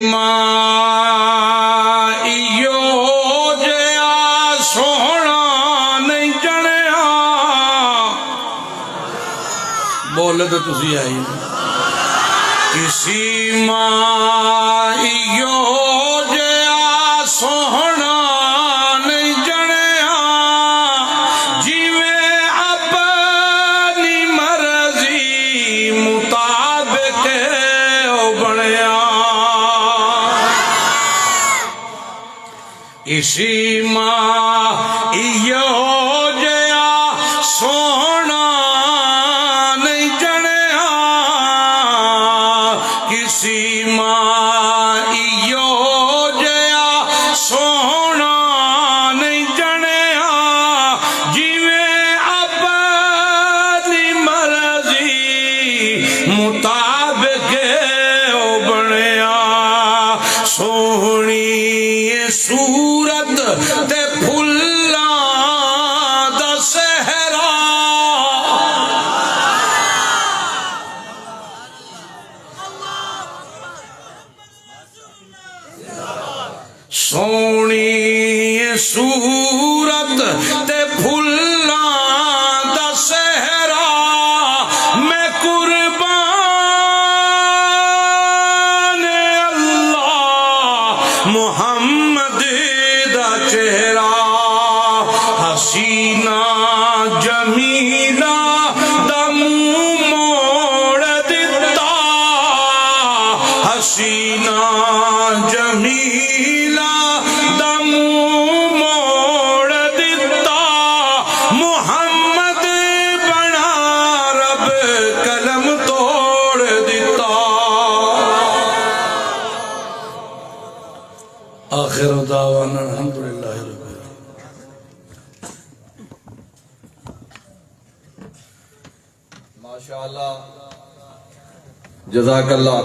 ایو جیا سونا نہیں جنیا بولے تو تسی آئی کسی ماں ایو جیا سونا نہیں جنیا جیویں اپنی مرضی مطابق او بنیا اسی ماں ایو جیا سونا نہیں جنیا کسی ماں ایو جیا سونا نہیں جنیا جیویں اپنی مرضی مطابق او بنیا سونی صورت تے پھلاں دا صحرا سونی صورت تے پھلاں دا صحرا میں قربان اللہ محمد دا چہرہ حسینہ جمیلہ دا منہ موڑ دیتا حسینہ جمیلہ دا منہ موڑ دیتا محمد بنا رب قلم توڑ دیتا آخر دعوانا الحمدللہ رب ماشاءاللہ جزاک اللہ